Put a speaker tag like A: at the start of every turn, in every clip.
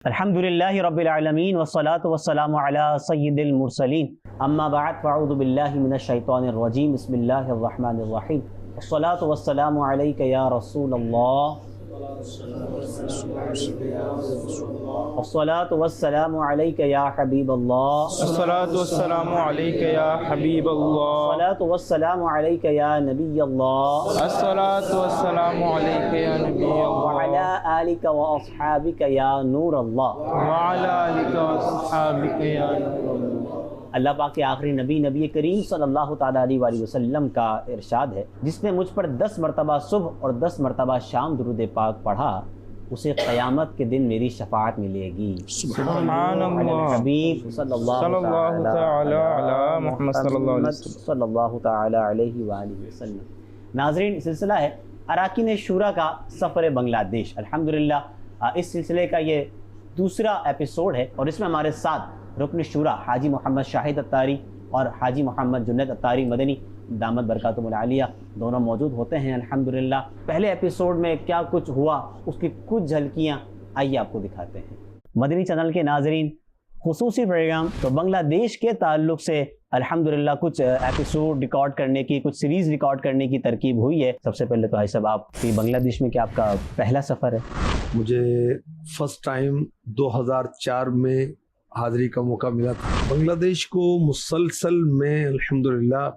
A: الحمدللہ رب العالمین والصلاة والسلام علی سید المرسلین اما بعد فاعوذ باللہ من الشیطان الرجیم بسم اللہ الرحمن الرحیم والصلاة والسلام علیک یا رسول اللہ والصلاة والسلام علیک یا حبیب اللہ
B: الصلاة والسلام علیک یا حبیب اللہ
A: والصلاة والسلام علیک یا نبی اللہ
B: الصلاة والسلام علیک یا نبی اللہ
A: وعلی آلک واصحابک یا نور اللہ
B: وعلی آلک واصحابک یا نور اللہ۔
A: اللہ پاک کے آخری نبی کریم صلی اللہ تعالیٰ علیہ وآلہ وسلم کا ارشاد ہے، جس نے مجھ پر 10 مرتبہ صبح اور 10 مرتبہ شام درود پاک پڑھا اسے قیامت کے دن میری شفاعت ملے گی۔
B: سبحان
A: علی
B: اللہ
A: الحبیب صلی اللہ
B: تعالی علی محمد
A: صلی اللہ تعالیٰ علیہ وآلہ وسلم۔ ناظرین، سلسلہ ہے اراکین شورا کا سفر بنگلہ دیش۔ الحمدللہ اس سلسلے کا یہ دوسرا ایپیسوڈ ہے اور اس میں ہمارے ساتھ رکن شورا حاجی محمد شاہد اتاری اور حاجی محمد جنید اتاری مدنی دامت برکاتہم العالیہ دونوں موجود ہوتے ہیں۔ الحمدللہ پہلے ایپیسوڈ میں کیا کچھ ہوا اس کی کچھ جھلکیاں آئیے آپ کو دکھاتے ہیں۔ مدنی چینل کے ناظرین، خصوصی پروگرام تو بنگلہ دیش کے تعلق سے الحمدللہ کچھ ایپیسوڈ ریکارڈ کرنے کی، کچھ سیریز ریکارڈ کرنے کی ترکیب ہوئی ہے۔ سب سے پہلے تو حاجی صاحب، آپ کی بنگلہ دیش میں کیا آپ کا پہلا سفر ہے؟
C: مجھے فرسٹ ٹائم 2004 میں حاضری کا موقع ملا تھا۔ بنگلہ دیش کو مسلسل میں الحمدللہ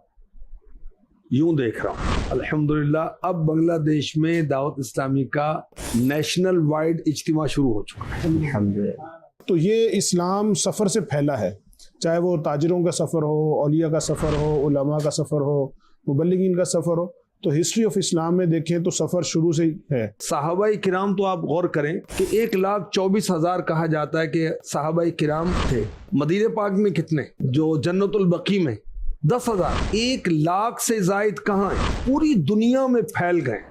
C: یوں دیکھ رہا ہوں۔ الحمدللہ اب بنگلہ دیش میں دعوت اسلامی کا نیشنل وائڈ اجتماع شروع ہو چکا ہے۔
A: الحمدللہ
D: تو یہ اسلام سفر سے پھیلا ہے، چاہے وہ تاجروں کا سفر ہو، اولیاء کا سفر ہو، علماء کا سفر ہو، مبلغین کا سفر ہو۔ تو ہسٹری آف اسلام میں دیکھیں تو سفر شروع سے ہی ہے۔
C: صحابہ کرام تو آپ غور کریں کہ 1,24,000 کہا جاتا ہے کہ صحابہ کرام تھے۔ مدینہ پاک میں کتنے؟ جو جنت البقیع میں 10,000۔ 1,00,000 سے زائد کہاں ہیں؟ پوری دنیا میں پھیل گئے۔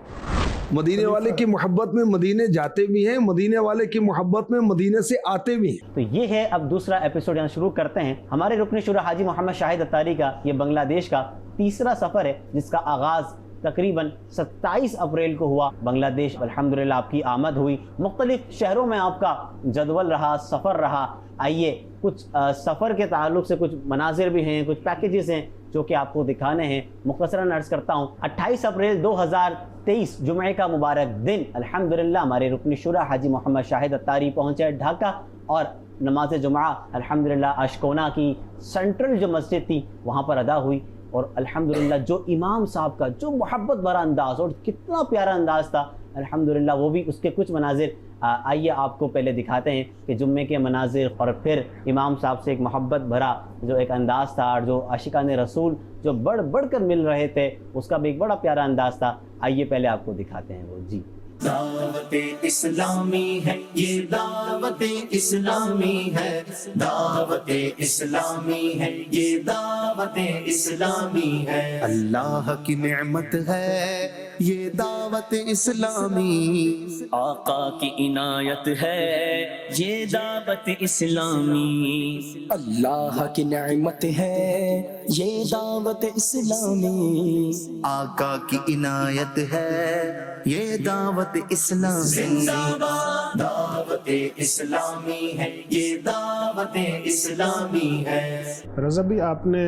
C: مدینے والے کی محبت میں مدینے جاتے بھی ہیں، مدینے والے کی محبت میں مدینے سے آتے بھی ہیں۔
A: تو یہ ہے اب دوسرا ایپیسوڈ یہاں شروع کرتے ہیں۔ ہمارے رکن شورا حاجی محمد شاہد اتاری کا یہ بنگلہ دیش کا تیسرا سفر ہے، جس کا آغاز تقریباً 27 اپریل کو ہوا۔ بنگلہ دیش الحمدللہ آپ کی آمد ہوئی، مختلف شہروں میں آپ کا جدول رہا، سفر رہا۔ آئیے کچھ سفر کے تعلق سے کچھ مناظر بھی ہیں، کچھ پیکیجز ہیں جو کہ آپ کو دکھانے ہیں۔ مختصراً عرض کرتا ہوں، 28 اپریل 2023 جمعے کا مبارک دن الحمدللہ ہمارے رکن شورا حاجی محمد شاہد اتاری پہنچے ڈھاکہ، اور نماز جمعہ الحمدللہ اشکونا کی سینٹرل جو مسجد تھی وہاں پر ادا ہوئی۔ اور الحمدللہ جو امام صاحب کا جو محبت بھرا انداز اور کتنا پیارا انداز تھا الحمدللہ، وہ بھی اس کے کچھ مناظر آئیے آپ کو پہلے دکھاتے ہیں کہ جمعے کے مناظر، اور پھر امام صاحب سے ایک محبت بھرا جو ایک انداز تھا، اور جو عاشقان رسول جو بڑھ کر مل رہے تھے اس کا بھی ایک بڑا پیارا انداز تھا۔ آئیے پہلے آپ کو دکھاتے ہیں وہ۔ جی،
E: دعوت اسلامی ہے یہ، دعوت اسلامی ہے، دعوت اسلامی ہے یہ، دعوت اسلامی ہے، اللہ کی نعمت ہے یہ دعوت اسلامی، آقا کی عنایت ہے یہ دعوت اسلامی، اللہ کی نعمت ہے یہ دعوت اسلامی، آقا کی عنایت ہے یہ دعوت اسلامی، زندہ باد دعوت اسلامی ہے یہ، دعوت اسلامی ہے۔
D: رضا بھی، آپ نے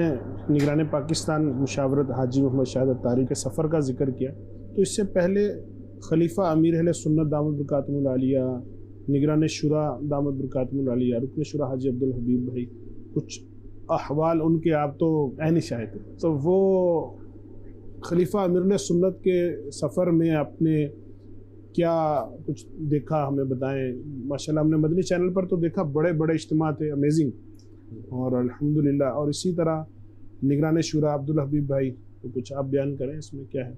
D: نگران پاکستان مشاورت حاجی محمد شاہد اتاری کے سفر کا ذکر کیا، تو اس سے پہلے خلیفہ امیر اہل سنت دامت برکاتہم العالیہ، نگران شورا دامت برکاتہم العالیہ، رکن شورا حاجی عبدالحبیب بھائی، کچھ احوال ان کے آپ تو عین شاہد ہیں۔ تو وہ خلیفہ امیر اہل سنت کے سفر میں آپ نے کیا کچھ دیکھا، ہمیں بتائیں۔ ماشاءاللہ ہم نے مدنی چینل پر تو دیکھا، بڑے بڑے اجتماع تھے، امیزنگ، اور الحمدللہ، اور اسی طرح نگران شورا عبدالحبیب بھائی، تو کچھ آپ بیان کریں اس میں کیا ہے؟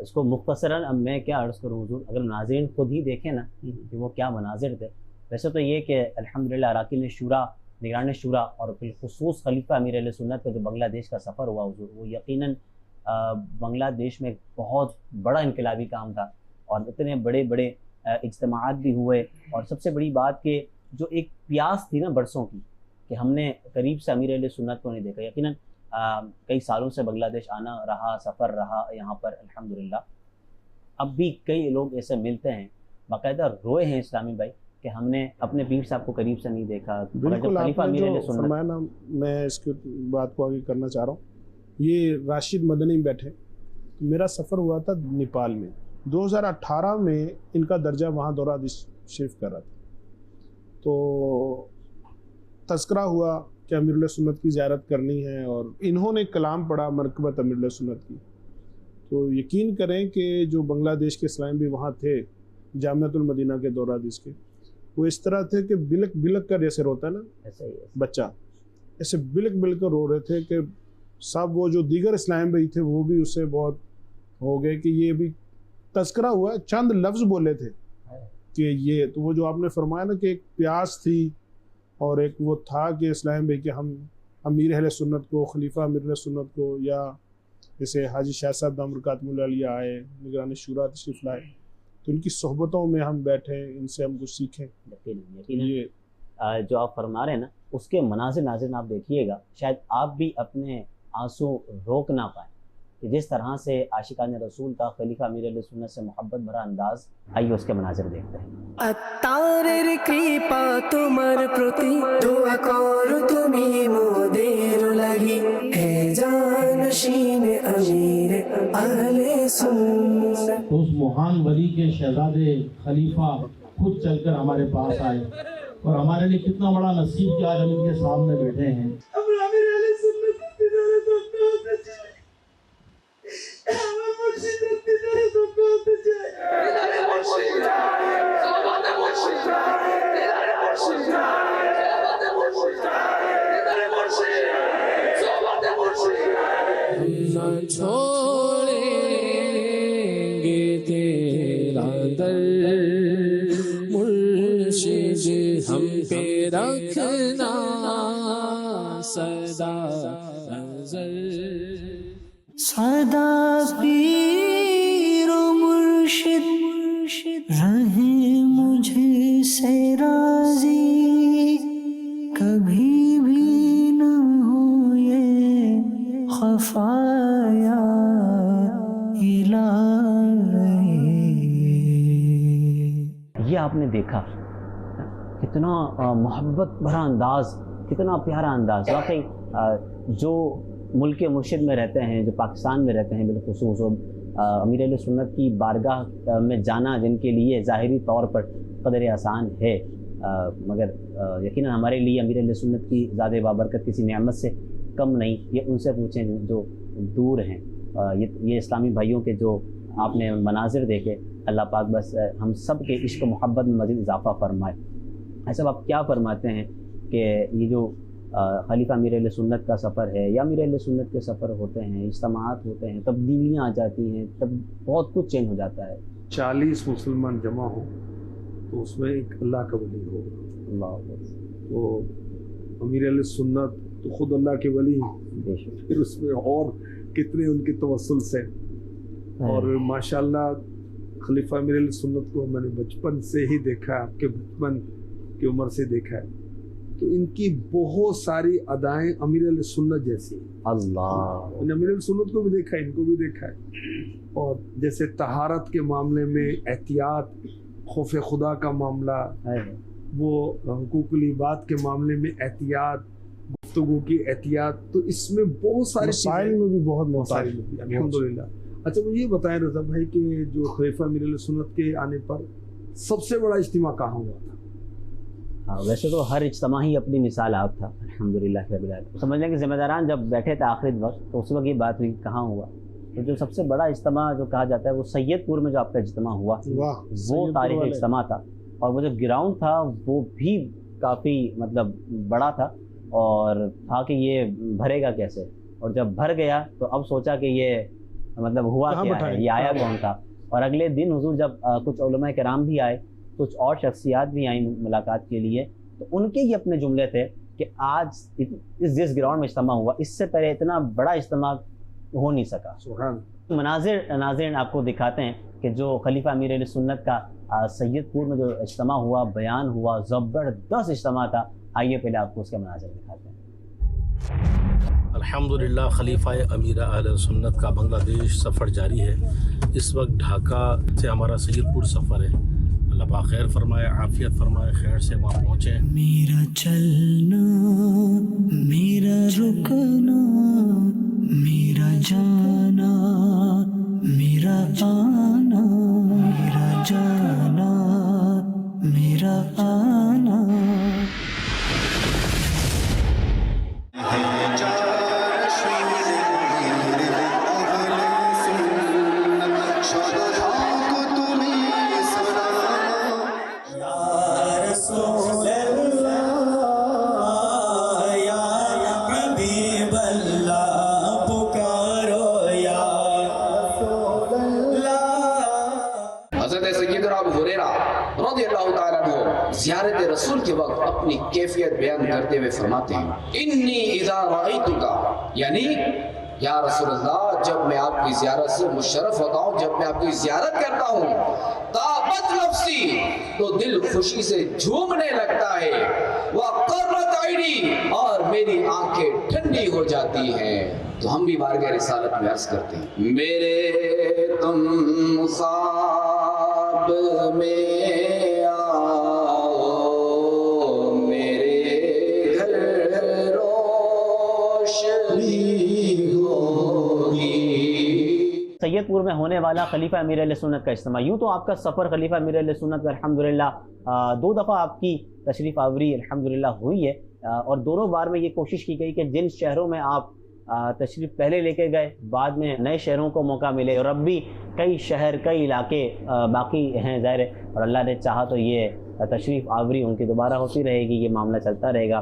A: اس کو مختصراً اب میں کیا عرض کروں حضور، اگر ناظرین خود ہی دیکھیں نا کہ وہ کیا مناظر تھے۔ ویسے تو یہ کہ الحمدللہ اراکین شورا، نگران شورا اور بالخصوص خلیفہ امیر اہل سنت کا جو بنگلہ دیش کا سفر ہوا حضور، وہ یقیناً بنگلہ دیش میں بہت بڑا انقلابی کام تھا، اور اتنے بڑے بڑے اجتماعات بھی ہوئے، اور سب سے بڑی بات کہ جو ایک پیاس تھی نا برسوں کی کہ ہم نے قریب سے امیر اہل سنت کو نہیں دیکھا۔ یقیناً کئی سالوں سے بنگلہ دیش آنا رہا، سفر رہا یہاں پر الحمدللہ۔ اب بھی کئی لوگ ایسے ملتے ہیں، باقاعدہ روئے ہیں اسلامی بھائی کہ ہم نے اپنے پیر صاحب کو قریب سے نہیں دیکھا.
D: بالکل آپ نے
A: امیر اہل
D: جو
A: سنت
D: فرمایا نا، میں اس کی بات کو آگے کرنا چاہ رہا ہوں. یہ راشد مدنی بیٹھے، میرا سفر ہوا تھا نیپال میں 2018 میں، ان کا درجہ وہاں دورہ حدیث شریف کر رہا تھا. تو تذکرہ ہوا کہ امیر اہل سنت کی زیارت کرنی ہے، اور انہوں نے کلام پڑھا مرکبت امیر اہل سنت کی. تو یقین کریں کہ جو بنگلہ دیش کے اسلام بھی وہاں تھے جامعۃ المدینہ کے دورہ حدیث کے، وہ اس طرح تھے کہ بلک بلک کر جیسے روتا ہے نا
A: ایسا ہی ہے.
D: بچہ، ایسے بلک بلک کر رو رہے تھے کہ سب وہ جو دیگر اسلام بھائی تھے وہ بھی اس سے بہت ہو گئے کہ یہ بھی تذکرہ ہوا ہے. چند لفظ بولے تھے کہ یہ، تو وہ جو آپ نے فرمایا نا کہ ایک پیاس تھی اور ایک وہ تھا کہ اسلام بھائی کہ ہم امیر اہل سنت کو، خلیفہ امیر اہل سنت کو، یا جیسے حاجی شاہ صاحب دامت برکاتہ عالیہ آئے، نگران شورا تشریف لائے، تو ان کی صحبتوں میں ہم بیٹھیں، ان سے ہم کچھ سیکھیں.
A: یہ جو آپ فرما رہے ہیں نا، اس کے مناظر ناظرین آپ دیکھیے گا، شاید آپ بھی اپنے آنسو روک نہ پائیں کہ جس طرح سے عاشقان رسول کا خلیفہ امیر اہل سنت سے محبت بھرا انداز. آئیے اس کے مناظر دیکھتے ہیں.
F: আত্মারের কৃপা তোমার প্রতি দোয়া করো তুমি মোদের লাগি হে জানশীন আমির আহলে সুন্নাত.
G: تو اس مہان ولی کے شہزادے خلیفہ خود چل کر ہمارے پاس آئے، اور ہمارے لیے کتنا بڑا نصیب کہ آج ہم ان کے سامنے بیٹھے ہیں.
F: چھوڑیں گے تیرا در مرشد، ہم پہ رکھنا سدا نظر. سدا پیر و مرشد رہے مجھ سے راضی، کبھی بھی نہ ہو یہ خفایا الہی.
A: یہ آپ نے دیکھا کتنا محبت بھرا انداز، کتنا پیارا انداز. واقعی جو ملک مرشد میں رہتے ہیں، جو پاکستان میں رہتے ہیں، بالخصوص امیر اہل سنت کی بارگاہ میں جانا جن کے لیے ظاہری طور پر قدر آسان ہے، مگر یقیناً ہمارے لیے امیر اہل سنت کی ذات بابرکت کسی نعمت سے کم نہیں. یہ ان سے پوچھیں جو دور ہیں. یہ اسلامی بھائیوں کے جو آپ نے مناظر دیکھے، اللہ پاک بس ہم سب کے عشق و محبت میں مزید اضافہ فرمائے. ایسا آپ کیا فرماتے ہیں کہ یہ جو خلیفہ امیر اہل سنت کا سفر ہے، یا امیر اہل سنت کے سفر ہوتے ہیں، اجتماعات ہوتے ہیں، تبدیلیاں آ جاتی ہیں، تب بہت کچھ چینج ہو جاتا ہے.
C: 40 مسلمان جمع ہوں تو اس میں ایک اللہ کا ولی ہوگا.
A: اللہ حافظ.
C: تو امیر اہل سنت تو خود اللہ کے ولی ہیں،
A: بے شک.
C: پھر اس میں اور کتنے ان کے توسل سے. اور ماشاءاللہ خلیفہ امیر اہل سنت کو میں نے بچپن سے ہی دیکھا ہے، آپ کے بچپن کی عمر سے دیکھا ہے، تو ان کی بہت ساری ادائیں امیر اہل سنت جیسی ہیں.
A: اللہ.
C: میں نے امیر اہل سنت کو بھی دیکھا ہے، ان کو بھی دیکھا ہے. اور جیسے طہارت کے معاملے میں احتیاط، خوف خدا کا معاملہ، وہ حقوق العباد کے معاملے میں احتیاط، گفتگو کی احتیاط، تو اس میں بہت ساری
D: مسائل میں بھی بہت
C: مسائل
D: محتاط
C: میں بھی الحمدللہ. اچھا مجھے یہ بتائیں رضا بھائی کہ جو خلیفہ امیر اہل سنت کے آنے پر سب سے بڑا اجتماع کہاں ہوا تھا؟
A: ویسے تو ہر اجتماع ہی اپنی مثال آپ تھا، الحمدللہ رب العالمین. سمجھ لیں کہ ذمہ داران جب بیٹھے تھے آخری وقت، تو اس وقت یہ بات ہوئی کہاں ہوا. تو جو سب سے بڑا اجتماع جو کہا جاتا ہے وہ سید پور میں جو آپ کا اجتماع ہوا، وہ تاریخی اجتماع تھا. اور وہ جو گراؤنڈ تھا وہ بھی کافی مطلب بڑا تھا، اور تھا کہ یہ بھرے گا کیسے. اور جب بھر گیا تو اب سوچا کہ یہ مطلب ہوا کیا ہے، یہ آیا کون تھا. اور اگلے دن حضور جب کچھ علماء کرام بھی آئے، کچھ اور شخصیات بھی آئیں ملاقات کے لیے، تو ان کے ہی اپنے جملے تھے کہ آج جس گراؤنڈ میں اجتماع ہوا، اس سے پہلے اتنا بڑا اجتماع ہو نہیں سکا.
C: سبحان.
A: مناظر ناظرین آپ کو دکھاتے ہیں کہ جو خلیفہ امیر اہل سنت کا سید پور میں جو اجتماع ہوا، بیان ہوا، زبردست اجتماع تھا. آئیے پہلے آپ کو اس کے مناظر دکھاتے ہیں.
H: الحمدللہ خلیفہ امیر اہل سنت کا بنگلہ دیش سفر جاری ہے. اس وقت ڈھاکہ سے ہمارا سید پور سفر ہے. अल्लाह पाक खैर फरमाए, आफियत फरमाए, खैर से वहाँ पहुँचे।
F: मेरा चलना, मेरा रुकना, मेरा जाना, मेरा आना, मेरा जाना, मेरा आना।
I: हज़रत सय्यदना अबू हुरैरा रज़ियल्लाहु ताला अन्हु ज़ियारत रसूल के वक्त अपनी कैफियत बयान करते हुए फरमाते हैं, इन्नी इज़ा रअयतुका, यानी या रसूलल्लाह, जब मैं आपकी ज़ियारत से मुशर्रफ होता हूँ, जब मैं आपकी ज़ियारत करता हूँ, ताबत नफ्सी, तो दिल खुशी से झूमने लगता है, व क़र्रत ऐनी, और मेरी आंखें ठंडी हो जाती हैं। तो हम भी बारगाह रिसालत में अर्ज़ करते हैं, मेरे तुम ख्वाब में आओ, मेरे घर रोशनी होगी।
A: सैयदपुर में होने वाला खलीफा अमीर अहले सुन्नत का इज्तिमा। यूँ तो आपका सफ़र खलीफा अमीर अहले सुन्नत का अल्हम्दुलिल्लाह 2 दफ़ा आपकी तशरीफ़ आवरी अल्हम्दुलिल्लाह हुई है, और दोनों बार में ये कोशिश की गई कि जिन शहरों में आप तशरीफ़ पहले लेके गए, बाद में नए शहरों को मौका मिले, और अब भी कई शहर, कई इलाके बाकी हैं ज़ाहिर है, और अल्लाह ने चाहा तो ये तशरीफ़ आवरी उनकी दोबारा होती रहेगी, ये मामला चलता रहेगा।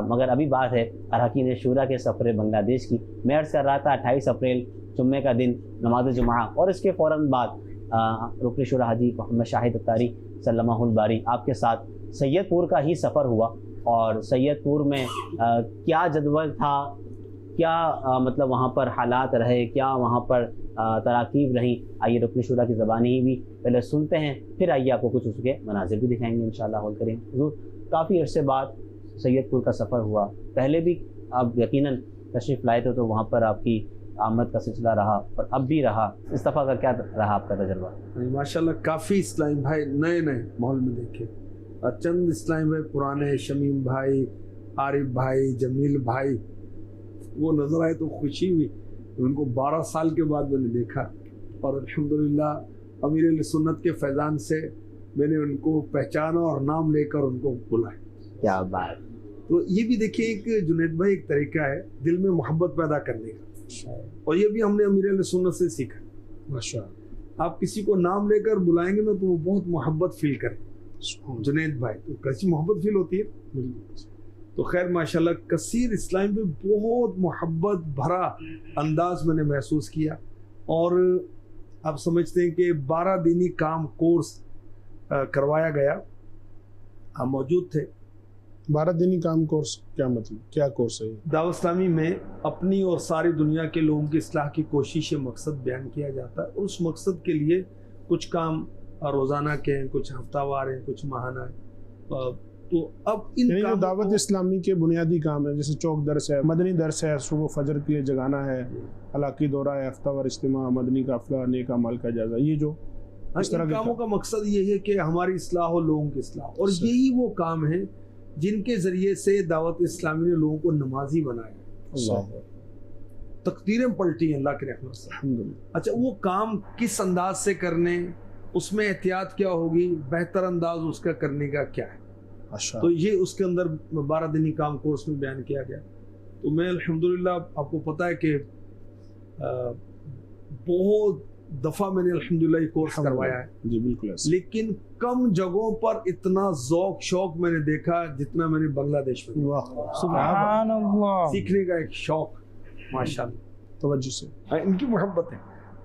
A: मगर अभी बात है अरकान शूरा के सफ़र बांग्लादेश की। मैं अर्ज़ कर रहा था 28 अप्रैल जुम्मे का दिन नमाज जुमा, और इसके फ़ौरन बाद रुकन शुरा हाजी मोहम्मद शाहिद अत्तारी सल्लल्लाहुल बारी आपके साथ सैयदपुर का ही सफ़र हुआ। और सैयदपुर में क्या जदवल था, क्या मतलब वहाँ पर हालात रहे, क्या वहाँ पर तराकीब रहीं, आइए रुकन शुरा की ज़बानी ही भी पहले सुनते हैं, फिर आइए आपको कुछ उसके मनाज़िर भी दिखाएंगे इंशाअल्लाह करीम। हुज़ूर, काफ़ी अरसे बाद सैयदपुर का सफ़र हुआ, पहले भी आप यकीनन तशरीफ़ लाए थे, तो वहाँ पर आपकी आमद का सिलसिला रहा और अब भी रहा, इस दफ़ा का क्या रहा आपका तजर्बा?
C: माशाल्लाह काफ़ी इस्लामी भाई नए नए माहौल में देखे, चंद इस्लामी भाई पुराने, शमीम भाई, आरिफ भाई, जमील भाई, वो नज़र आए तो खुशी हुई। उनको 12 साल के बाद मैंने देखा, और अल्हम्दुलिल्लाह अमीर अहले सुन्नत के फैज़ान से मैंने उनको पहचाना और नाम लेकर उनको बुलाया।
A: क्या बात।
C: तो ये भी देखिए एक जुनैद भाई एक तरीका है दिल में मोहब्बत पैदा करने का, और ये भी हमने अमीर अहले सुन्नत से सीखा। माशाअल्लाह, आप किसी को नाम लेकर बुलाएंगे ना तो वो बहुत मोहब्बत फील करें। जुनैद भाई, तो कैसी मोहब्बत फील होती है। तो खैर माशाल्लाह कसीर इस्लाम में बहुत मोहब्बत भरा अंदाज मैंने महसूस किया, और आप समझते हैं कि 12 दिनी काम कोर्स करवाया गया, हम मौजूद थे।
D: 12 दिनी काम कोर्स क्या मतलब, क्या कोर्स है?
C: दावत इस्लामी में अपनी और सारी दुनिया के लोगों की इस्लाह की कोशिश मकसद बयान किया जाता है, और उस मकसद के लिए कुछ काम रोज़ाना के हैं, कुछ हफ्तावार हैं, कुछ माहाना है। तो अब इन
D: जो दावत इस्लामी के बुनियादी काम है, जैसे चौक दर्स है, मदनी दर्स है, सुबह फजर के लिए जगाना है, हलाकी दौरा है, हफ्तावार इज्तिमा, मदनी काफिला, नेक अमाल का जायजा, ये जो इस तरह के
C: कामों का मकसद ये है कि हमारी इस्लाह हो, लोगों की इस्लाह, और यही वो काम है जिनके जरिए से दावत इस्लामी ने लोगों को नमाजी बनाया, तकदीरें पलटी हैं अल्लाह के रहमत से। अच्छा, वो काम किस अंदाज से करने, उसमें एहतियात क्या होगी, बेहतर अंदाज उसका करने का क्या है, तो ये उसके अंदर 12 दिनी काम कोर्स में बयान किया गया। तो मैं अल्हम्दुलिल्लाह, आपको पता है कि बहुत दफ़ा मैंने अल्हम्दुलिल्लाह ये कोर्स करवाया है
D: जी, बिल्कुल,
C: लेकिन कम जगहों पर इतना ज़ौक शौक मैंने देखा जितना मैंने बांग्लादेश में।
B: सुभान अल्लाह,
C: सीखने का एक शौक माशाल्लाह,
D: तवज्जो से
C: इनकी मोहब्बत है।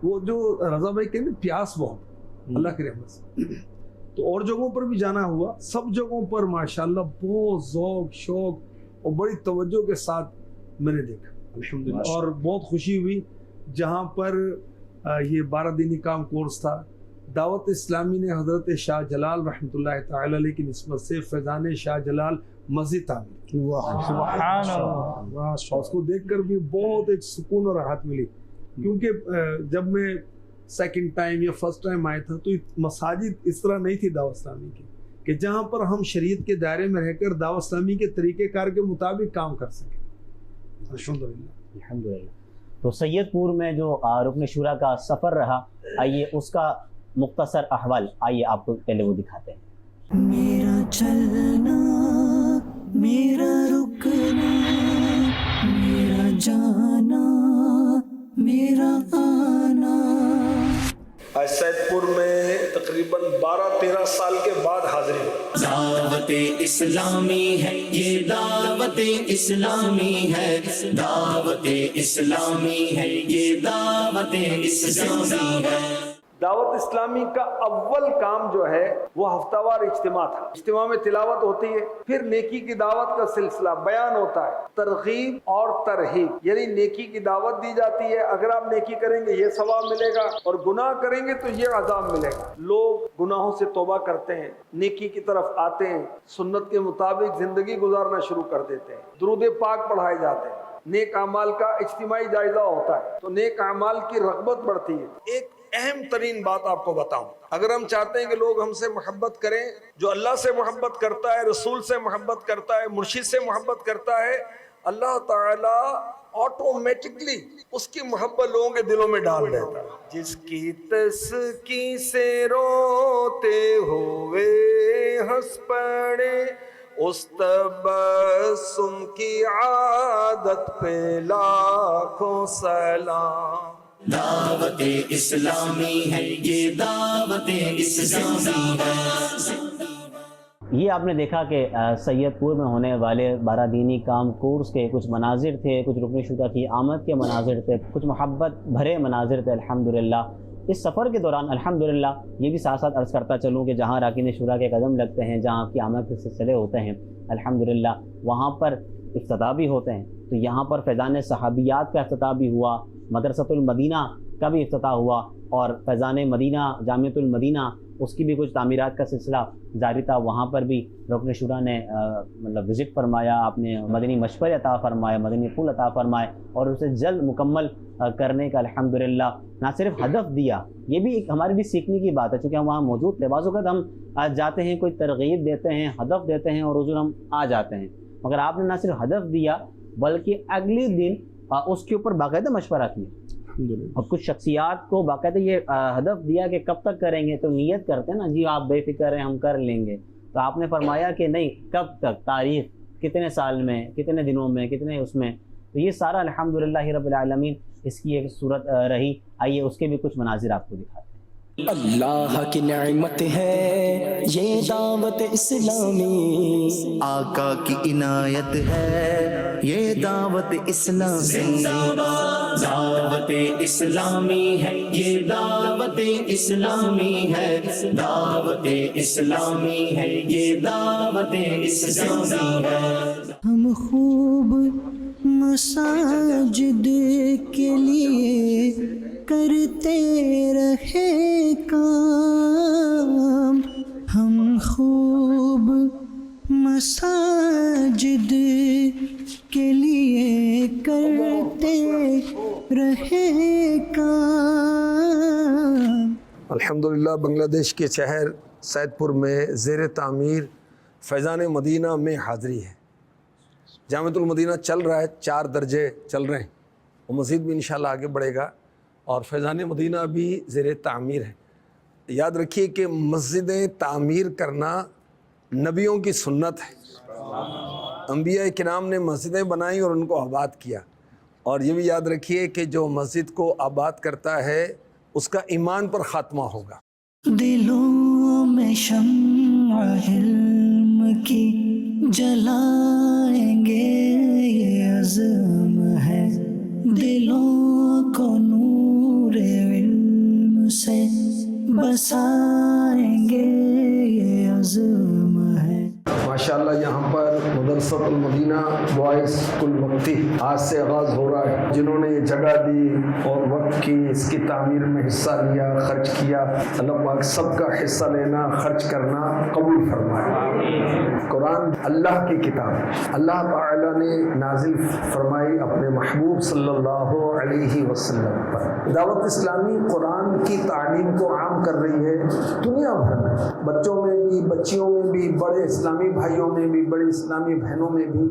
C: वो जो रज़ा भाई कहते प्यास बहुत अल्लाह की रहमत से। तो और जगहों पर भी जाना हुआ, सब जगहों पर माशाल्लाह बहुत ज़ौक शौक और बड़ी तवज्जो के साथ मैंने देखा अल्हम्दुलिल्लाह, और बहुत खुशी हुई जहाँ पर ये 12 दिनी काम कोर्स था। दावत इस्लामी ने हज़रत शाह जलाल रहमतुल्लाह ताला अलैह की निस्बत से फैज़ान शाह जलाल मस्जिद तामीर, उसको देखकर भी बहुत एक सुकून और राहत मिली, क्योंकि जब मैं सेकंड टाइम या फर्स्ट टाइम आया था, तो मसाजिद इस तरह नहीं थी दावत इस्लामी की कि जहाँ पर हम शरीयत के दायरे में रहकर दावत इस्लामी के तरीक़ेकार के मुताबिक काम कर सकें।
A: अल्हम्दुलिल्लाह। तो सैयदपुर में जो रुकन शुरा का सफ़र रहा, आइए उसका मुख्तसर अहवाल आइए आपको पहले वो दिखाते हैं।
F: मेरा चलना, मेरा रुकना, मेरा जाना, मेरा आना।
C: आज सैदपुर में तकरीबन 12-13 साल के बाद हाजिरी हुई।
E: दावत इस्लामी है ये, दावत इस्लामी है, दावत इस्लामी है ये, दावत इस्लामी है।
C: दावत इस्लामी का अव्वल काम जो है वो हफ्तावार इज्तिमा था। इज्तिमा में तिलावत होती है, फिर नेकी की दावत का सिलसिला बयान होता है, तरगीब और तरहीब, यानी नेकी की दावत दी जाती है, अगर आप नेकी करेंगे ये सवाब मिलेगा और गुनाह करेंगे तो ये अज़ाब मिलेगा। लोग गुनाहों से तौबा करते हैं, नेकी की तरफ आते हैं, सुन्नत के मुताबिक जिंदगी गुजारना शुरू कर देते हैं, दुरूद पाक पढ़ाए जाते हैं, नेक अमाल का इज्तिमाई जायजा होता है, तो नेक अमाल की रग़बत बढ़ती है। एक अहम तरीन बात आपको बताऊं, अगर हम चाहते हैं कि लोग हमसे मोहब्बत करें, जो अल्लाह से मोहब्बत करता है, रसूल से मोहब्बत करता है, मुर्शिद से मोहब्बत करता है, अल्लाह ताला ऑटोमेटिकली उसकी मोहब्बत लोगों के दिलों में डाल देता है। जिसकी तस्की से रोते हुए हंस पड़े, उस तबस्सुम की आदत पे लाखों सलाम।
E: दावत इस्लामी है ये, दावत इस्लामी है।
A: ये आपने देखा कि सैयदपुर में होने वाले 12 दीनी काम कोर्स के कुछ मनाजिर थे, कुछ रुकन शुरा की आमद के मनाजिर थे, कुछ मोहब्बत भरे मनाजिर थे। अल्हम्दुलिल्लाह इस सफ़र के दौरान अल्हम्दुलिल्लाह ये भी साथ साथ अर्ज़ करता चलूँ कि जहाँ राकिन शुरा के कदम लगते हैं, जहाँ की आमद के सिलसिले होते हैं, अल्हम्दुलिल्लाह वहाँ पर इफ्तिताह भी होते हैं। तो यहाँ पर फैज़ान सहाबियात का इफ्तिताह भी हुआ, मदरसतुल मदीना का भी इफ्तिताह हुआ और फैज़ान मदीना जामियतुल मदीना उसकी भी कुछ तामीरात का सिलसिला जारी था। वहाँ पर भी रुकन शुरा ने मतलब विज़िट फरमाया, आपने मदनी मशवरे अता फरमाए, मदनी फूल अता फरमाए और उसे जल्द मुकम्मल करने का अल्हम्दुलिल्लाह ना सिर्फ हदफ दिया, ये भी एक हमारी भी सीखने की बात है, चूँकि हम वहाँ मौजूद थे। बाज़ वक़्त हम जाते हैं, कोई तरगीब देते हैं, हदफ देते हैं और हुज़ूर हम आ जाते हैं, मगर आपने ना सिर्फ हदफ दिया बल्कि अगले दिन उसके ऊपर बाकायदा मशवरा किया और कुछ शख्सियात को बाकायदा ये हदफ दिया कि कब तक करेंगे, तो नियत करते हैं ना जी आप बेफिक्र हैं हम कर लेंगे, तो आपने फरमाया कि नहीं कब तक, तारीख कितने साल में, कितने दिनों में, कितने उसमें। तो ये सारा अल्हम्दुलिल्लाह रब्बिल आलमीन इसकी एक सूरत रही। आइए उसके भी कुछ मनाजिर आपको दिखाते हैं।
F: अल्लाह की नेमत है ये दावत इस्लामी,
E: आका की इनायत है ये दावत इस्लामी। दावत इस्लामी है ये, दावत इस्लामी है, दावत इस्लामी है ये, दावत इस्लामी है।
F: हम खूब मसाजिद के लिए करते रहे काम, हम खूब मसाजिद के लिए करते रहे काम।
C: अल्हम्दुलिल्लाह बांग्लादेश के शहर सैदपुर में ज़ेर तामीर फैज़ान मदीना में हाज़िरी है। जामियतुल मदीना चल रहा है, 4 दर्जे चल रहे हैं और मज़ीद भी इंशाल्लाह आगे बढ़ेगा और फैज़ान मदीना भी ज़ेर तामीर है। याद रखिए कि मस्जिदें तामीर करना नबियों की सुन्नत है। अंबिया किराम ने मस्जिदें बनाई और उनको आबाद किया, और ये भी याद रखिए कि जो मस्जिद को आबाद करता है उसका ईमान पर ख़ात्मा होगा।
F: दिलों में शम्अ इल्म की जलाएंगे ये अज़्म है, दिलों को नूर इल्म से बसाएंगे ये अज़्म है।
C: माशाअल्लाह यहाँ पर पर मदरसत मदीना बॉयज़ स्कूल मक्ती आज से आगाज़ हो रहा है। जिन्होंने ये जगह दी और वक्त की इसकी तामीर में हिस्सा लिया, खर्च किया, अल्लाह पाक सबका हिस्सा लेना खर्च करना कबूल फरमाए। कुरान अल्लाह की किताब अल्लाह ताला ने नाजिल फरमाई अपने महबूब सल्लल्लाहु अलैहि वसल्लम पर। दावत इस्लामी कुरान की तालीम को आम कर रही है दुनिया भर में, बच्चों में भी, बच्चियों में भी, बड़े इस्लामी भाइयों में भी, बड़ी इस्लामी बहनों में भी,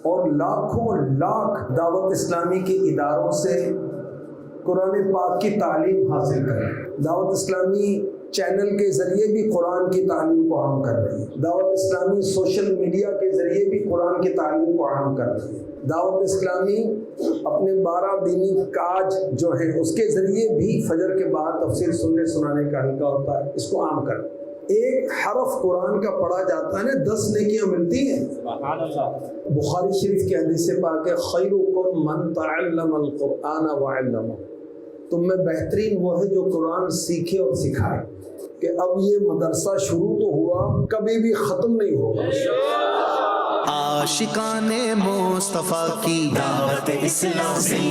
C: और लाखों लाख दावत इस्लामी के इदारों से कुरान पाक की तालीम हासिल करें। दावत इस्लामी चैनल के ज़रिए भी कुरान की तालीम को आम कर रही है। दावत इस्लामी सोशल मीडिया के ज़रिए भी कुरान की तालीम को आम कर रही है। दावत इस्लामी अपने 12 दीनी काज जो है उसके ज़रिए भी फजर के बाद तफसीर सुनने सुनाने का हल्का होता है, इसको आम कर। एक हरफ कुरान का पढ़ा जाता है ना, 10 नेकियां मिलती हैं। बुखारी शरीफ के हदीस पाक है, खैरुकुम मन तअल्लमल कुरान व अल्लमहु, तुम में बेहतरीन वो है जो कुरान सीखे और सिखाए। कि अब ये मदरसा शुरू तो हुआ, कभी भी ख़त्म नहीं होगा।
E: आशिकाने मुस्तफा की दावत इस्लामी,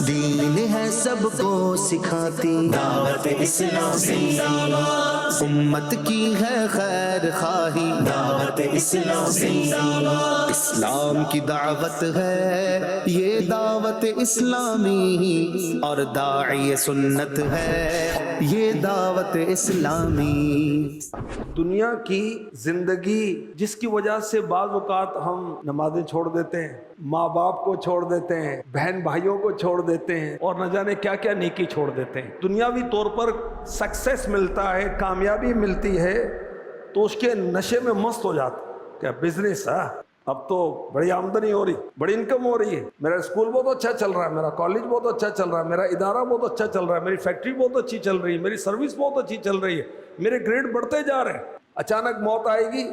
E: दीन है सबको सिखाती दावत इस्लामी, उम्मत की है खैर खाही दावत इस्लामी, इस्लाम की दावत है ये दावत इस्लामी, और दाई सुन्नत है ये दावत इस्लामी।
C: दुनिया की जिंदगी जिसकी वजह से बाज़ औक़ात हम नमाजें छोड़ देते हैं, माँ बाप को छोड़ देते हैं, बहन भाइयों को छोड़ देते हैं, और न जाने क्या क्या नेकी छोड़ देते हैं। दुनियावी तौर पर सक्सेस मिलता है, कामयाबी मिलती है, तो उसके नशे में मस्त हो जाता है। क्या बिजनेस है, अब तो बड़ी आमदनी हो रही, बड़ी इनकम हो रही है, मेरा स्कूल बहुत अच्छा चल रहा है, मेरा कॉलेज बहुत अच्छा चल रहा है, मेरा इदारा बहुत अच्छा चल रहा है, मेरी फैक्ट्री बहुत अच्छी चल रही है, मेरी सर्विस बहुत अच्छी चल रही है, मेरे ग्रेड बढ़ते जा रहे हैं। अचानक मौत आएगी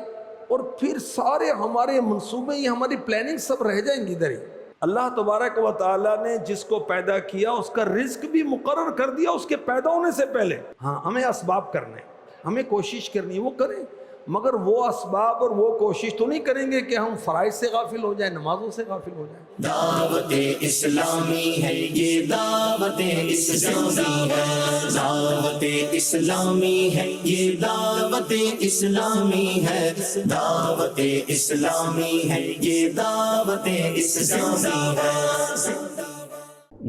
C: और फिर सारे हमारे मंसूबे, ये हमारी प्लानिंग सब रह जाएंगी इधर ही। अल्लाह तबारक व तआला ने जिसको पैदा किया उसका रिज्क भी मुकर्रर कर दिया उसके पैदा होने से पहले। हाँ, हमें असबाब करने, हमें कोशिश करनी, वो करें, मगर वो असबाब और वो कोशिश तो नहीं करेंगे कि हम फराइज से गाफिल हो जाए, नमाजों से गाफिल हो जाए।
E: दावत इस्लामी है ये दावत इस्लामी है, दावत इस्लामी है ये दावत इस्लामी है, दावत इस्लामी है ये दावत इस्लामी है।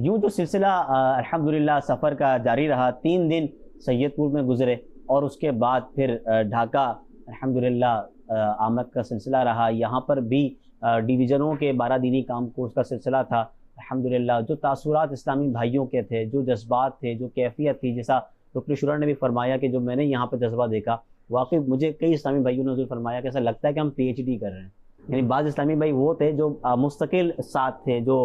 A: यूँ तो सिलसिला अल्हम्दुलिल्लाह सफ़र का जारी रहा। 3 दिन सैयदपुर में गुजरे और उसके बाद फिर ढाका अल्हम्दुलिल्लाह आमद का सिलसिला रहा। यहाँ पर भी डिवीज़नों के 12 दीनी काम कोर्स का सिलसिला था। अल्हम्दुलिल्लाह जो तासुरात इस्लामी भाइयों के थे, जो जज्बात थे, जो कैफियत थी, जैसा रुकन शुरा ने भी फरमाया कि जो मैंने यहाँ पर जज्बा देखा, वाकई मुझे कई इस्लामी भाइयों ने फरमाया कि ऐसा लगता है कि हम PhD कर रहे हैं। यानी बाज़ इस्लामी भाई वो थे जो मुस्तकिल साथ थे, जो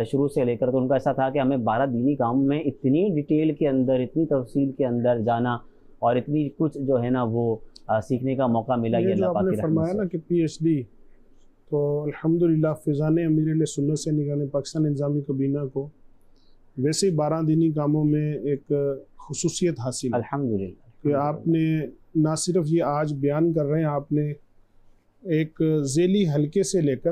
A: शुरू से लेकर, तो उनका ऐसा था कि हमें 12 दीनी काम में इतनी डिटेल के अंदर, इतनी तफसील के अंदर जाना और इतनी कुछ जो है ना वो सीखने का मौका मिला। ये अल्लाह पाक की रहमत से। फरमाया ना
D: कि PhD, तो अल्हम्दुलिल्लाह फ़िज़ान अमीर सुन्नत से निगरानी पाकिस्तान इंतज़ामी काबीना को वैसे 12 दीनी कामों में एक खुसूसियत हासिल
A: अल्हम्दुलिल्लाह
D: कि आपने ना सिर्फ ये आज बयान कर रहे हैं, आपने एक ज़ेली हल्के से लेकर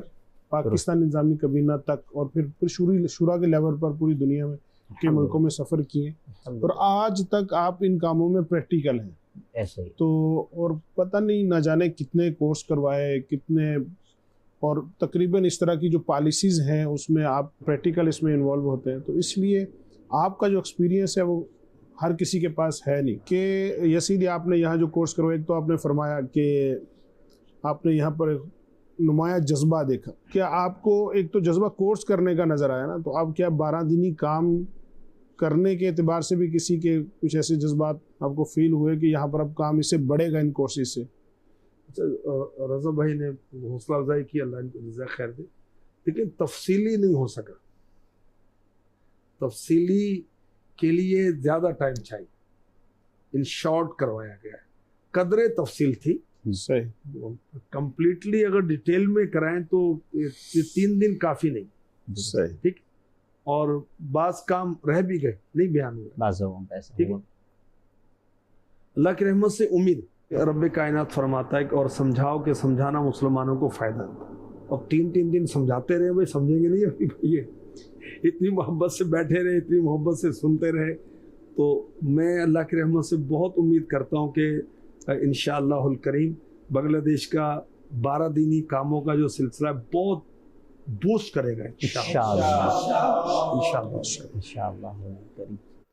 D: पाकिस्तान इंतज़ामी काबीना तक और फिर शुरा के लेवल पर पूरी दुनिया में के मुल्कों में सफ़र किए, और आज तक आप इन कामों में प्रैक्टिकल हैं।
A: ऐसे ही
D: तो और पता नहीं ना जाने कितने कोर्स करवाए, कितने, और तकरीबन इस तरह की जो पॉलिसीज़ हैं उसमें आप प्रैक्टिकल इसमें इन्वॉल्व होते हैं। तो इसलिए आपका जो एक्सपीरियंस है वो हर किसी के पास है नहीं कि यसीदी आपने यहाँ जो कोर्स करवाए, एक तो आपने फरमाया कि आपने यहाँ पर नुमाया जज्बा देखा। क्या आपको एक तो जज्बा कोर्स करने का नज़र आया ना, तो आप क्या 12 दीनी काम करने के एतबार से भी किसी के कुछ ऐसे जज्बात आपको फील हुए कि यहाँ पर अब काम इससे बढ़ेगा इन कोर्सेज से?
C: रज़ा भाई ने हौसला अफजाई की, अल्लाह इनको जज़ा खैर दे, लेकिन तफसीली नहीं हो सका। तफसीली के लिए ज़्यादा टाइम चाहिए, इन शॉर्ट करवाया गया है। कदरे तफसील थी,
D: सही,
C: कंप्लीटली अगर डिटेल में कराएं तो 3 दिन काफ़ी नहीं,
D: सही,
C: ठीक। और बाज़ काम रह भी गए, नहीं बयान हुए,
A: ठीक।
C: अल्लाह की रहमत से उम्मीद रब कायनात फरमाता है कि और समझाओ कि समझाना मुसलमानों को फ़ायदा देता है। और 3-3 दिन समझाते रहे, भाई समझेंगे नहीं अभी भाई, ये इतनी मोहब्बत से बैठे रहे, इतनी मोहब्बत से सुनते रहे। तो मैं अल्लाह की रहमत से बहुत उम्मीद करता हूँ कि इंशाअल्लाहुल करीम बांग्लादेश का 12 दीनी कामों का जो सिलसिला है बहुत बूस्ट करेगा इंशाअल्लाह।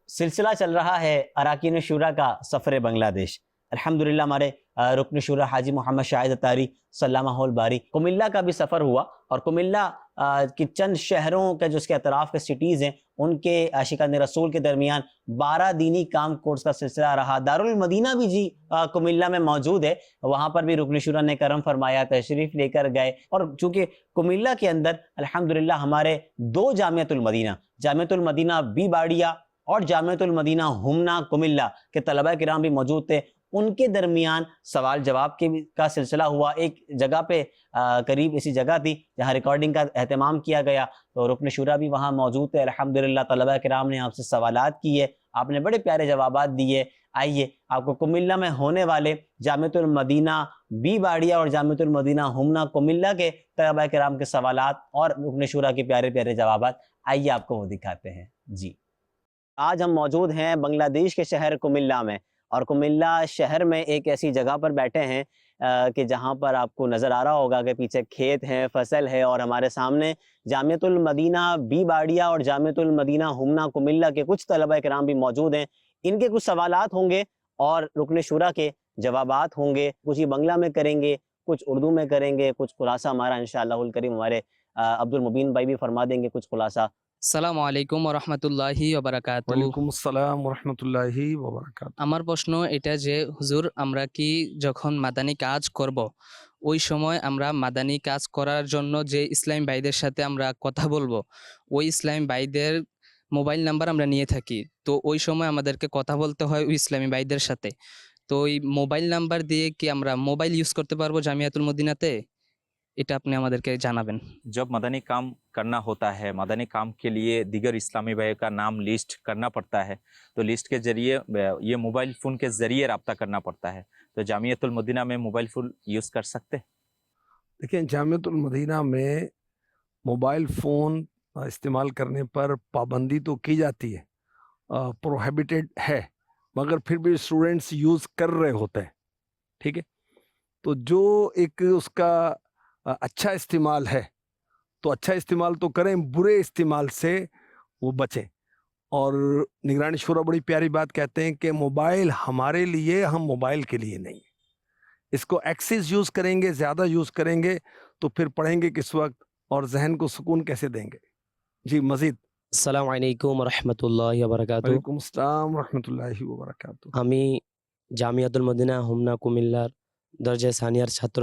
A: सिलसिला चल रहा है अराकीन शुरा का सफ़र बांग्लादेश। अल्हम्दुलिल्लाह हमारे रुकन शुरा हाजी मोहम्मद शाहिद अत्तारी सल्लल्लाहुल बारी कुमिल्ला का भी सफ़र हुआ और कुमिल्ला की चंद शहरों के जो उसके अतराफ़ के सिटीज़ हैं उनके आशिकान रसूल के दरमियान 12 दीनी काम कोर्स का सिलसिला रहा। दारुल मदीना भी जी कुमिल्ला में मौजूद है, वहाँ पर भी रुकन शुरा ने करम फरमाया, तशरीफ़ लेकर गए। और चूँकि कुमिल्ला के अंदर अल्हम्दुलिल्लाह हमारे 2 जामियतुल मदीना बी बाड़िया और जामियतुल मदीना हुमना कुमिल्ला के तलबा किराम भी मौजूद थे। उनके दरमियान सवाल जवाब का सिलसिला हुआ। एक जगह पे करीब इसी जगह थी जहाँ रिकॉर्डिंग का एहतमाम किया गया, तो रुकन शुरा भी वहाँ मौजूद थे। अल्हम्दुलिल्लाह तलबा किराम ने आपसे सवालात किए, आपने बड़े प्यारे जवाबात दिए। आइए आपको कुमिल्ला में होने वाले जामियतुल मदीना बी बाड़िया और जामियतुल मदीना हुमना कुमिल्ला के तलबा किराम के सवालात और रुकन शुरा के प्यारे प्यारे जवाबात, आइए आपको वो दिखाते हैं जी। आज हम मौजूद हैं बांग्लादेश के शहर कुमिल्ला में, और कुमिल्ला शहर में एक ऐसी जगह पर बैठे हैं कि जहाँ पर आपको नज़र आ रहा होगा कि पीछे खेत हैं, फसल है, और हमारे सामने जामियतुल मदीना बी बाड़िया और जामियतुल मदीना हुमना कुमिल्ला के कुछ तलबा किराम भी मौजूद हैं। इनके कुछ सवालात होंगे और रुकन शुरा के जवाबात होंगे। कुछ ही बंगला में करेंगे, कुछ उर्दू में करेंगे, कुछ खुलासा हमारा इंशाअल्लाहुल करीम हमारे अब्दुल मुबीन भाई भी फरमा देंगे कुछ खुलासा।
J: আসসালামু আলাইকুম ওয়া রাহমাতুল্লাহি ওয়া বারাকাতুহু।
C: ওয়ালাইকুম আসসালাম ওয়া রাহমাতুল্লাহি ওয়া বারাকাতুহু।
J: আমার প্রশ্ন এটা যে হুজুর, আমরা কি যখন মাদানী কাজ করব ওই সময় আমরা মাদানী কাজ করার জন্য যে ইসলামী ভাইদের সাথে আমরা কথা বলবো, ওই ইসলামী ভাইদের মোবাইল নাম্বার আমরা নিয়ে থাকি, তো ওই সময় আমাদেরকে কথা বলতে হয় ওই ইসলামী ভাইদের সাথে, তো ওই মোবাইল নাম্বার দিয়ে কি আমরা মোবাইল ইউজ করতে পারবো জামিয়াতুল মদিনাতে? এটা আপনি আমাদেরকে জানাবেন।
K: जब मदनी काम करना होता है, मदनी काम के लिए दीगर इस्लामी भाई का नाम लिस्ट करना पड़ता है, तो लिस्ट के ज़रिए ये मोबाइल फ़ोन के ज़रिए रब्ता करना पड़ता है। तो जामियतुल मदीना में मोबाइल फ़ोन यूज़ कर सकते हैं?
C: देखिए, जामियतुल मदीना में मोबाइल फ़ोन इस्तेमाल करने पर पाबंदी तो की जाती है, प्रोहिबिटेड है, मगर फिर भी स्टूडेंट्स यूज़ कर रहे होते हैं। ठीक है, तो जो एक उसका अच्छा इस्तेमाल है तो अच्छा इस्तेमाल तो करें, बुरे इस्तेमाल से वो बचें। और निगरानी शुरा बड़ी प्यारी बात कहते हैं कि मोबाइल हमारे लिए, हम मोबाइल के लिए नहीं। इसको एक्सेस यूज़ करेंगे, ज़्यादा यूज़ करेंगे तो फिर पढ़ेंगे किस वक्त और जहन को सुकून कैसे देंगे। जी मज़ीद।
L: আসসালামু আলাইকুম ওয়া রাহমাতুল্লাহি ওয়া বারাকাতুহু।
C: वालेकुम अस्सलाम व रहमतुल्लाहि व बरकातुहू।
L: আমি জামিয়াতুল মদিনা হুমনা কুমিল্লার দরজা সানিয়ার ছাত্র।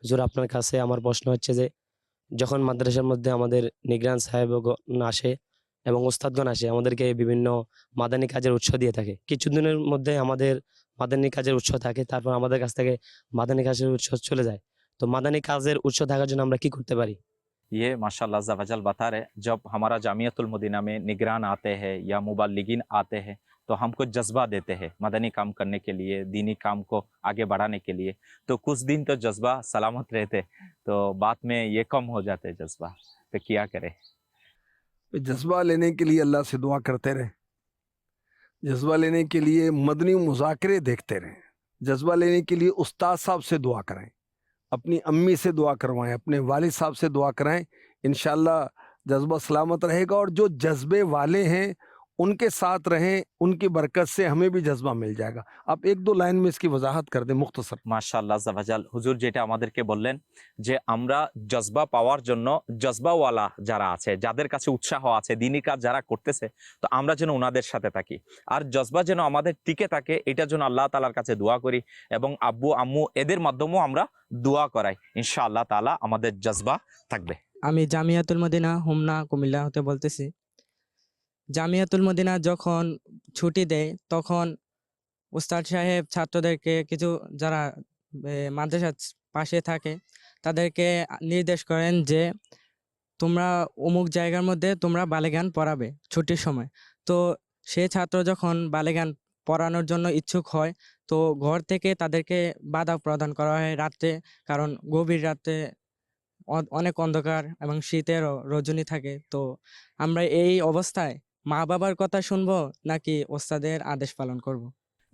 L: হুজুর, আপনার কাছে আমার প্রশ্ন হচ্ছে যে যখন মাদ্রাসার মধ্যে আমাদের নিগরান সাহেবগণ আসে এবং ওস্তাদগণ আসে, আমাদেরকে বিভিন্ন মাদানী কাজের উৎস দিয়ে থাকে। কিছুদিনের মধ্যে আমাদের মাদানী কাজের উৎস থাকে, তারপর আমাদের কাছ থেকে মাদানী কাজের উৎস চলে যায়। তো মাদানী কাজের উৎস থাকার জন্য আমরা কি করতে পারি?
K: ये माशाल्लाह अज़्ज़ा वजल बता रहे, जब हमारा जामियतुल मदीना में निगरान आते हैं या मुबल्लिगीन आते हैं तो हमको जज्बा देते हैं मदनी काम करने के लिए, दीनी काम को आगे बढ़ाने के लिए। तो कुछ दिन तो जज्बा सलामत रहते, तो बाद में ये कम हो जाते जज्बा, तो क्या करें?
C: जज्बा लेने के लिए अल्लाह से दुआ करते रहें, जज्बा लेने के लिए मदनी मुज़ाकरे देखते रहें, जज्बा लेने के लिए उस्ताद साहब से दुआ कराएं, अपनी अम्मी से दुआ करवाएं, अपने वालिद साहब से दुआ कराएं। इंशाअल्लाह जज्बा सलामत रहेगा। और जो जज्बे वाले हैं उनके साथ रहें, उनकी बरकत से हमें भी जज्बा मिल जाएगा। आप 1-2 लाइन में इसकी वजाहत कर दें मुख्तसर।
K: माशाल्लाह अज़्ज़ा वजल হুজুর যেটা আমাদেরকে বললেন যে আমরা জজবা পাওয়ার জন্য জজবাওয়ালা যারা আছে, যাদের কাছে উৎসাহ আছে, দ্বীনি কাজ যারা করতেছে, তো আমরা যেন ওনাদের সাথে থাকি আর জজবা যেন আমাদের টিকে থাকে, এটার জন্য আল্লাহ তাআলার কাছে দোয়া করি এবং আব্বু আম্মু এদের মাধ্যমেও আমরা দোয়া করাই। ইনশাআল্লাহ তাআলা আমাদের জজবা থাকবে।
M: আমি জামিয়াতুল মদিনা হুমনা কুমিল্লা হতে বলতেছি। জামিয়াতুল মদিনা যখন ছুটি দেয় তখন উস্তাদ সাহেব ছাত্রদেরকে কিছু যারা মাদ্রাসার পাশে থাকে তাদেরকে নির্দেশ করেন যে তোমরা অমুক জায়গার মধ্যে তোমরা বালেগান পড়াবে ছুটির সময়। তো সে ছাত্র যখন বালেগান পড়ানোর জন্য ইচ্ছুক হয়, তো ঘর থেকে তাদেরকে বাধা প্রদান করা হয় রাতে, কারণ গভীর রাতে অনেক অন্ধকার এবং শীতের রজনী থাকে। তো আমরা এই অবস্থায় মা বাবার কথা শুনবো নাকি ওস্তাদের আদেশ পালন করব?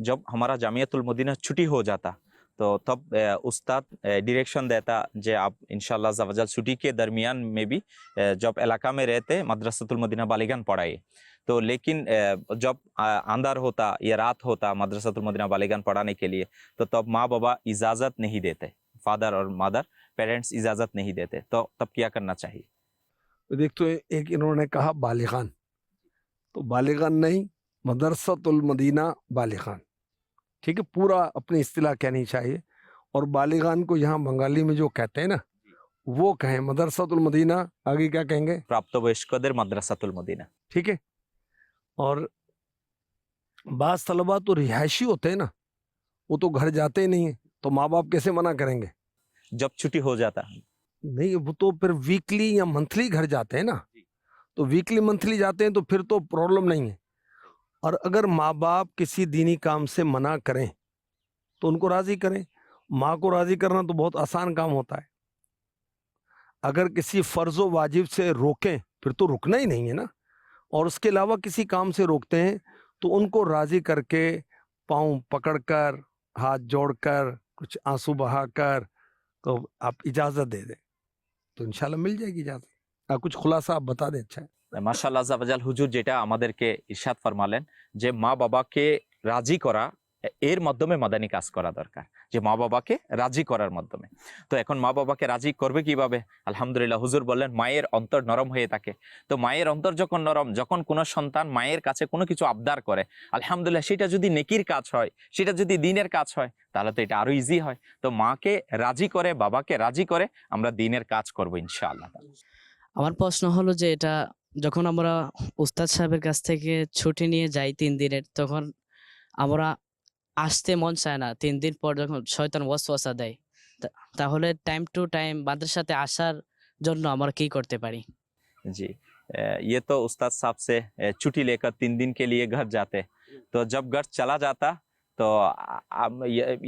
K: जब हमारा जामियातुल मदीना छुट्टी हो जाता तो तब उस्ताद डायरेक्शन देता जे आप इंशाल्लाह अज़्ज़ा वजल छुट्टी के दरमियान में भी जब इलाका में रहते मदरसतुल मदीना बालिगान पढ़ाइए। तो लेकिन जब अंधार होता या रात होता मदरसतुल मदीना बालिगान पढ़ाने के लिए, तो तब माँ बाबा इजाज़त नहीं देते, फादर और मदर पेरेंट्स इजाज़त नहीं देते, तो तब क्या करना चाहिए?
C: देख तो एक इन्होंने कहा बालिगान, तो बालिगान नहीं, मदरसतुल मदीना बालिगान, ठीक है, पूरा अपनी इस्तिलाह कहनी चाहिए। और बालिगान को यहाँ बंगाली में जो कहते हैं ना, वो कहें मदरसतुल मदीना, आगे क्या कहेंगे?
K: प्राप्तवयस्कদের मदरसतुल मदीना,
C: ठीक है। और बास तलबा तो रिहायशी होते हैं ना, वो तो घर जाते ही नहीं है, तो माँ बाप कैसे मना करेंगे?
K: जब छुट्टी हो जाता
C: नहीं, वो तो फिर वीकली या मंथली घर जाते हैं ना, तो वीकली मंथली जाते हैं तो फिर तो प्रॉब्लम नहीं है। और अगर माँ बाप किसी दीनी काम से मना करें तो उनको राज़ी करें। माँ को राज़ी करना तो बहुत आसान काम होता है। अगर किसी फ़र्ज़ व वाजिब से रोकें फिर तो रुकना ही नहीं है ना, और उसके अलावा किसी काम से रोकते हैं तो उनको राज़ी करके पाँव पकड़कर हाथ जोड़कर कुछ आंसू बहाकर तो आप इजाज़त दे दें तो इंशाल्लाह मिल जाएगी इजाज़त। कुछ खुलासा आप बता दें, अच्छा है।
K: মাশাআল্লাহ আয্যা ওয়াজাল হুজুর যেটা আমাদেরকে ইরশাদ ফরমালেন যে মা বাবাকে রাজি করা, এর মাধ্যমে মাদানী কাজ করা দরকার, যে মা বাবাকে রাজি করার মাধ্যমে। তো এখন মা বাবাকে রাজি করবে কিভাবে? আলহামদুলিল্লাহ হুজুর বললেন মায়ের অন্তর নরম হয়ে থাকে। তো মায়ের অন্তর যখন নরম, যখন কোনো সন্তান মায়ের কাছে কোনো কিছু আবদার করে, আলহামদুলিল্লাহ সেটা যদি নেকির কাজ হয়, সেটা যদি দ্বীনের কাজ হয়, তাহলে তো এটা আরো ইজি হয়। তো মাকে রাজি করে, বাবাকে রাজি করে আমরা দ্বীনের কাজ করব ইনশাআল্লাহ।
J: আমার প্রশ্ন হলো যে এটা যখন আমরা উস্তাদ সাহেবের কাছ থেকে ছুটি নিয়ে যাই 3 দিনের, তখন আমরা আসতে মন চায় না। 3 দিন পর যখন শয়তান ওয়াসওয়াসা দেয়, তাহলে টাইম টু টাইম মাদ্রাসাতে আসার জন্য আমরা কি করতে পারি?
K: जी, ये तो उस्ताद साहब से छुट्टी लेकर 3 दिन के लिए घर जाते, तो जब घर चला जाता तो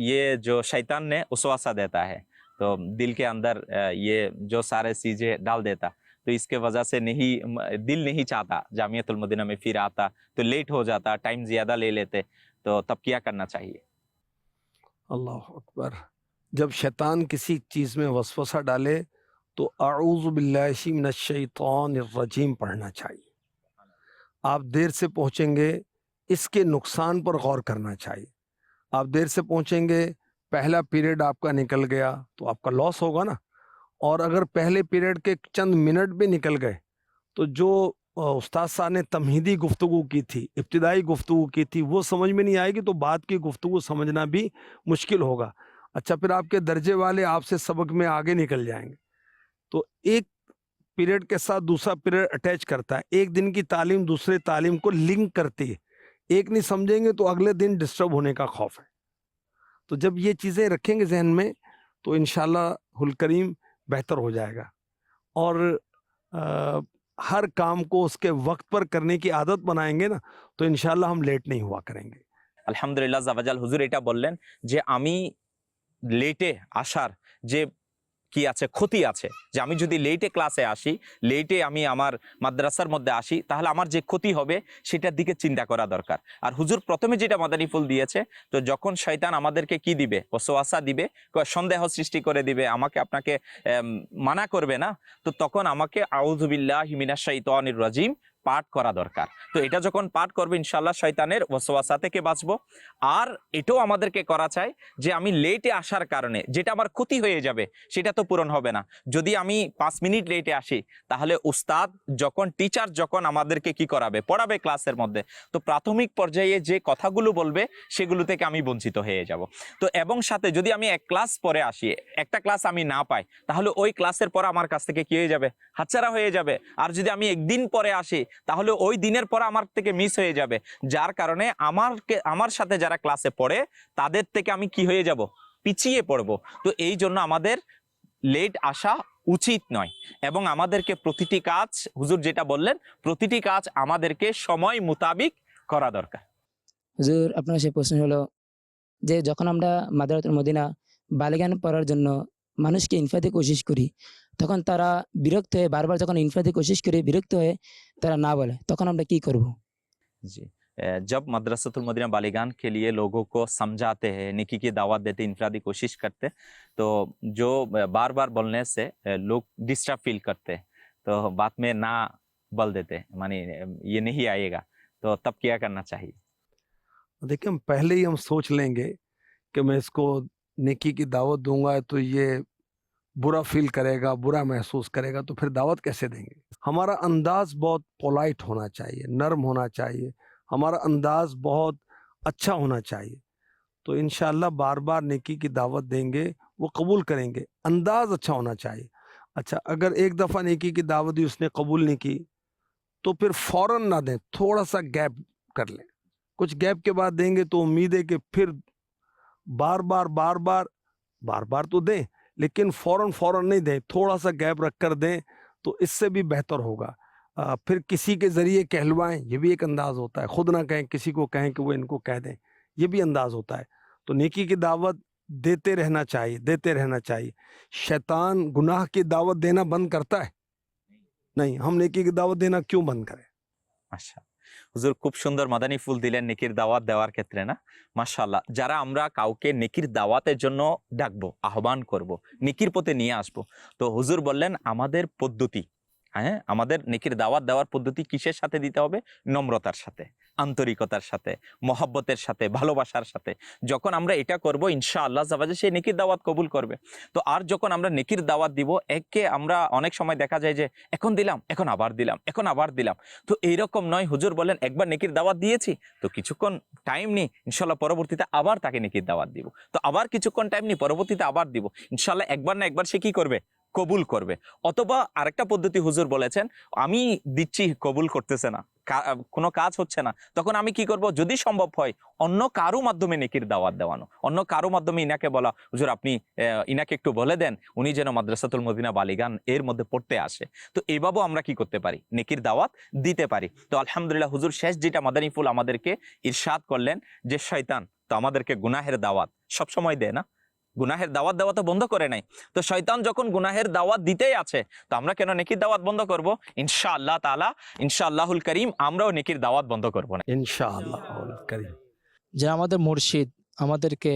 K: ये जो शैतान ने उसवासा देता है, तो दिल के अंदर ये जो सारे चीजें डाल देता, तो इसके वजह से नहीं, दिल नहीं चाहता जामियातुल मदीना में फिर आता, तो लेट हो जाता, टाइम ज्यादा ले लेते, तो तब क्या करना चाहिए?
C: अल्लाह अकबर। जब शैतान किसी चीज़ में वसवसा डाले तो अऊज़ु बिल्लाहि मिनश शैतानिर रजीम पढ़ना चाहिए। आप देर से पहुँचेंगे, इसके नुकसान पर गौर करना चाहिए। आप देर से पहुँचेंगे, पहला पीरियड आपका निकल गया तो आपका लॉस होगा ना। और अगर पहले पीरियड के चंद मिनट भी निकल गए तो जो उस्ताद साहब ने तमहीदी गुफ्तगू की थी, इब्तिदाई गुफ्तगू की थी, वो समझ में नहीं आएगी तो बाद की गुफ्तगू समझना भी मुश्किल होगा। अच्छा, फिर आपके दर्जे वाले आपसे सबक में आगे निकल जाएंगे। तो एक पीरियड के साथ दूसरा पीरियड अटैच करता है, एक दिन की तालीम दूसरे तालीम को लिंक करती है। एक नहीं समझेंगे तो अगले दिन डिस्टर्ब होने का खौफ है। तो जब ये चीज़ें रखेंगे जहन में तो इंशाअल्लाह हुल करीम बेहतर हो जाएगा। और हर काम को उसके वक्त पर करने की आदत बनाएंगे ना तो इंशाअल्लाह हम लेट नहीं हुआ करेंगे।
K: আলহামদুলিল্লাহ জাওয়াজাল হুজুর এটা বললেন যে আমি লেটে আসার যে কি আছে, ক্ষতি আছে, যে আমি যদি লেটে ক্লাসে আসি, লেটে আমি আমার মাদ্রাসার মধ্যে আসি, তাহলে আমার যে ক্ষতি হবে সেটার দিকে চিন্তা করা দরকার। আর হুজুর প্রথমে যেটা মাদানী ফুল দিয়েছে, তো যখন শয়তান আমাদেরকে কি দিবে, ওয়াসওয়াসা দিবে, সন্দেহ সৃষ্টি করে দিবে, আমাকে আপনাকে মানা করবে না, তো তখন আমাকে আউযু বিল্লাহি মিনাশ শাইতানির রাজিম পাঠ করা দরকার। তো এটা যখন পাঠ করবে ইনশাআল্লাহ শয়তানের ওয়াসওয়াসা থেকে বাঁচবো। আর এটাও আমাদেরকে করা চাই যে আমি লেটে আসার কারণে যেটা আমার ক্ষতি হয়ে যাবে সেটা তো পূরণ হবে না। যদি আমি 5 মিনিট লেটে আসি, তাহলে উস্তাদ যখন, টিচার যখন আমাদেরকে কি করাবে, পড়াবে ক্লাসের মধ্যে, তো প্রাথমিক পর্যায়ে যে কথাগুলো বলবে সেগুলো থেকে আমি বঞ্চিত হয়ে যাব। তো এবং সাথে যদি আমি এক ক্লাস পরে আসি, একটা ক্লাস আমি না পাই, তাহলে ওই ক্লাসের পর আমার কাছ থেকে কি হয়ে যাবে, হাতছাড়া হয়ে যাবে। আর যদি আমি একদিন পরে আসি, তাহলে ওই দিনের পর আমার থেকে মিস হয়ে যাবে, যার কারণে আমার সাথে যারা ক্লাসে পড়ে তাদের থেকে আমি কি হয়ে যাব, পিছিয়ে পড়ব। তো এই জন্য আমাদের লেট আসা উচিত নয়, এবং আমাদেরকে প্রতিটি কাজ, হুজুর যেটা বললেন, প্রতিটি কাজ আমাদেরকে সময় মোতাবিক করা দরকার।
N: হুজুর আপনার সে প্রশ্ন হলো যে যখন আমরা মাদারাতুল মদিনা বালিগান পড়ার জন্য মানুষকে ইনফাতে কোশিশ করি, তখন তারা বিরক্ত হয়ে বারবার যখন ইনফাতে কোশিশ করে বিরক্ত হয়ে তারা না বলে, তখন আমরা কি করব?
K: जी जब मदरसतुल मदीना बालिगान के लिए लोगों को समझाते हैं, नेकी की दावत देते, इनफरादी कोशिश करते, तो जो बार बार बोलने से लोग डिस्टर्ब फील करते हैं, तो बात में ना बोल देते हैं, मानी ये नहीं आएगा, तो तब क्या करना चाहिए?
C: देखिए, हम पहले ही हम सोच लेंगे कि मैं इसको नेकी की दावत दूंगा तो ये बुरा फील करेगा, बुरा महसूस करेगा, तो फिर दावत कैसे देंगे? हमारा अंदाज बहुत पोलाइट होना चाहिए, नरम होना चाहिए, हमारा अंदाज बहुत अच्छा होना चाहिए, तो इंशाअल्लाह बार बार नेकी की दावत देंगे, वो कबूल करेंगे। अंदाज अच्छा होना चाहिए। अच्छा, अगर एक दफ़ा नेकी की दावत दी, उसने कबूल नहीं की, तो फिर फौरन ना दें, थोड़ा सा गैप कर लें। कुछ गैप के बाद देंगे तो उम्मीद है कि फिर बार बार तो दें, लेकिन फौरन नहीं दें, थोड़ा सा गैप रख कर दें, तो इससे भी बेहतर होगा। फिर किसी के ज़रिए कहलवाएं, ये भी एक अंदाज़ होता है। खुद ना कहें, किसी को कहें कि वो इनको कह दें, ये भी अंदाज़ होता है। तो नेकी की दावत देते रहना चाहिए। शैतान गुनाह की दावत देना बंद करता है? नहीं, हम नेकी की दावत देना क्यों बंद करें?
K: আচ্ছা, হুজুর খুব সুন্দর মাদানী ফুল দিলেন নেকির দাওয়াত দেওয়ার ক্ষেত্রে, না? মাশাআল্লাহ। যারা আমরা কাউকে নেকির দাওয়াতের জন্য ডাকবো, আহ্বান করব, নেকির পথে নিয়ে আসবো, তো হুজুর বললেন আমাদের পদ্ধতি, হ্যাঁ, আমাদের নেকির দাওয়াত দেওয়ার পদ্ধতি কিসের সাথে দিতে হবে? নম্রতার সাথে, আন্তরিকতার সাথে, মহব্বতের সাথে, ভালোবাসার সাথে। যখন আমরা এটা করব, ইনশাআল্লাহ জাবাজে সেই নেকির দাওয়াত কবুল করবে। তো আর যখন আমরা নেকির দাওয়াত দিব, একে আমরা অনেক সময় দেখা যায় যে এখন দিলাম, এখন আবার দিলাম, তো এইরকম নয়। হুজুর বলেন একবার নেকির দাওয়াত দিয়েছি, তো কিছুক্ষণ টাইম নিই, ইনশাআল্লাহ পরবর্তীতে আবার তাকে নেকির দাওয়াত দিব, তো আবার কিছুক্ষণ টাইম নিই, পরবর্তীতে আবার দিব, ইনশাআল্লাহ একবার না একবার সে কি করবে? কবুল করবে। অথবা আরেকটা পদ্ধতি হুজুর বলেছেন, আমি দিচ্ছি কবুল করতেছে না, কোনো কাজ হচ্ছে না, তখন আমি কি করব? যদি সম্ভব হয় অন্য কারো মাধ্যমে নেকির দাওয়াত দেওয়ানো, অন্য কারো মাধ্যমে ইনাকে বলা, হুজুর আপনি ইনাকে একটু বলে দেন উনি যেন মাদ্রাসাতুল মদিনা বালিগান এর মধ্যে পড়তে আসে। তো এইভাবেও আমরা কি করতে পারি? নেকির দাওয়াত দিতে পারি। তো আলহামদুলিল্লাহ, হুজুর শেষ যেটা মাদানী ফুল আমাদেরকে ইরশাদ করলেন যে শয়তান তো আমাদেরকে গুনাহের দাওয়াত সবসময় দেয় না, গুনাহের দাওয়াত দেওয়া তো বন্ধ করে নাই। তো শয়তান যখন গুনাহের দাওয়াত দিতেই আছে, তো আমরা কেন নেকির দাওয়াত বন্ধ করব? ইনশাআল্লাহ তাআলা, ইনশাআল্লাহুল করিম, আমরাও নেকির দাওয়াত বন্ধ করব না,
C: ইনশাআল্লাহুল করিম।
B: যে আমাদের মুর্শিদ আমাদেরকে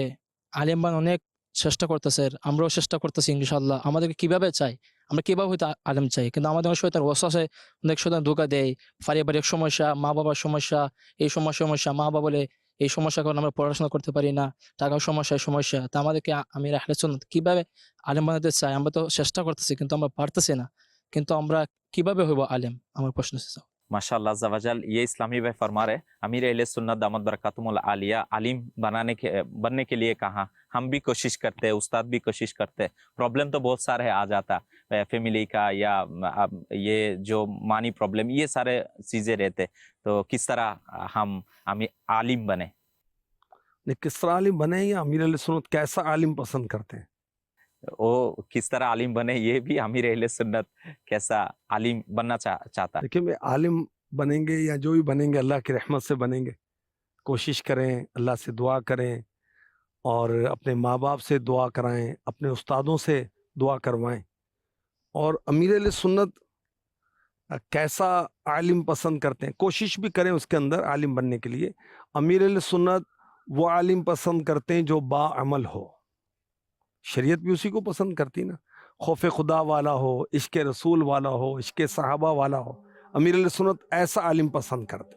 B: আলেম বানানোর অনেক চেষ্টা করতেছে, আমরাও চেষ্টা করতেছি ইনশাআল্লাহ। আমাদেরকে কিভাবে চাই, আমরা কিভাবে হয়তো আলেম চাই, কিন্তু আমাদের শয়তান ওয়াসওয়াসে অনেক শয়তান ধোঁকা দেয়। পারিবারিক সমস্যা, মা বাবার সমস্যা, এই সমস্যা, মা বাবা বলে এই সমস্যার কারণে আমরা পড়াশোনা করতে পারি না, টাকার সমস্যা। তা আমাদেরকে আমির আহলে সুন্নাত কিভাবে আলেম বানাতে চাই? আমরা তো চেষ্টা করতেছি, কিন্তু আমরা পারতেছি না, কিন্তু আমরা কিভাবে হইব আলেম? আমার প্রশ্ন ছিল।
K: माशाअल्लाह अज़्ज़ा वजल, ये इस्लामी भाई फरमा रहे अमीर अहले सुन्नत दामत बरकातुहुल आलिया आलिम बनने के लिए कहा, हम भी कोशिश करते हैं, उस्ताद भी कोशिश करते हैं। प्रॉब्लम तो बहुत सारे आ जाता है, फैमिली का या ये जो मानी प्रॉब्लम, ये सारे चीज़ें रहते, तो किस तरह हम आलिम बने?
C: किस तरह आलिम बने या अमीर अहले सुन्नत कैसा आलिम पसंद करते हैं?
K: वो किस तरह आलिम बने, ये भी अमीर अहले सुन्नत कैसा आलिम बनना चाहता है।
C: देखिए, आलिम बनेंगे या जो भी बनेंगे अल्लाह की रहमत से बनेंगे। कोशिश करें, अल्लाह से दुआ करें, और अपने माँ बाप से दुआ कराएं, अपने उस्तादों से दुआ करवाएं। और अमीर अहले सुन्नत कैसा आलिम पसंद करते हैं, कोशिश भी करें उसके अंदर आलिम बनने के लिए। अमीर अहले सुन्नत वो आलिम पसंद करते हैं जो बाअमल हो, शरीयत भी उसी को पसंद करती ना, खौफ खुदा वाला हो, इश्क रसूल वाला हो, इश्क सहाबा वाला हो, अमीर अहले सुन्नत ऐसा आलिम पसंद करते।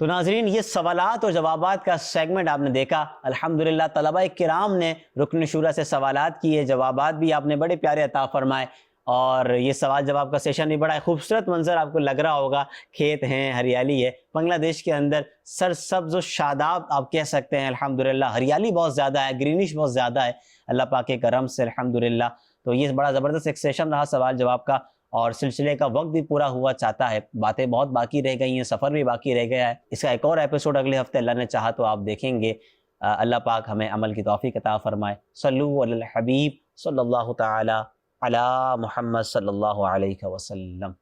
A: तो नाजरीन, ये सवालात और जवाबात का सेगमेंट आपने देखा। अल्हम्दुलिल्लाह तलबा किराम ने रुकन शुरा से सवालात किए, जवाबात भी आपने बड़े प्यारे अता फरमाए, और ये सवाल जवाब का सेशन भी बड़ा खूबसूरत मंजर आपको लग रहा होगा। खेत हैं, हरियाली है, बांग्लादेश के अंदर सरसब्ज़ व शादाब आप कह सकते हैं। अल्हम्दुलिल्लाह हरियाली बहुत ज़्यादा है, ग्रीनिश बहुत ज़्यादा है, अल्लाह पाक के करम से अल्हम्दुलिल्लाह। तो ये बड़ा ज़बरदस्त एक सेशन रहा सवाल जवाब का, और सिलसिले का वक्त भी पूरा हुआ चाहता है, बातें बहुत बाकी रह गई हैं, सफ़र भी बाकी रह गया है। इसका एक और एपिसोड अगले हफ्ते अल्लाह ने चाहा तो आप देखेंगे। अल्लाह पाक हमें अमल की तौफीक अता फरमाए। सल्लु अलल हबीब सल्लल्लाहु तआला अला मुहम्मद सल्लल्लाहु अलैहि वसल्लम।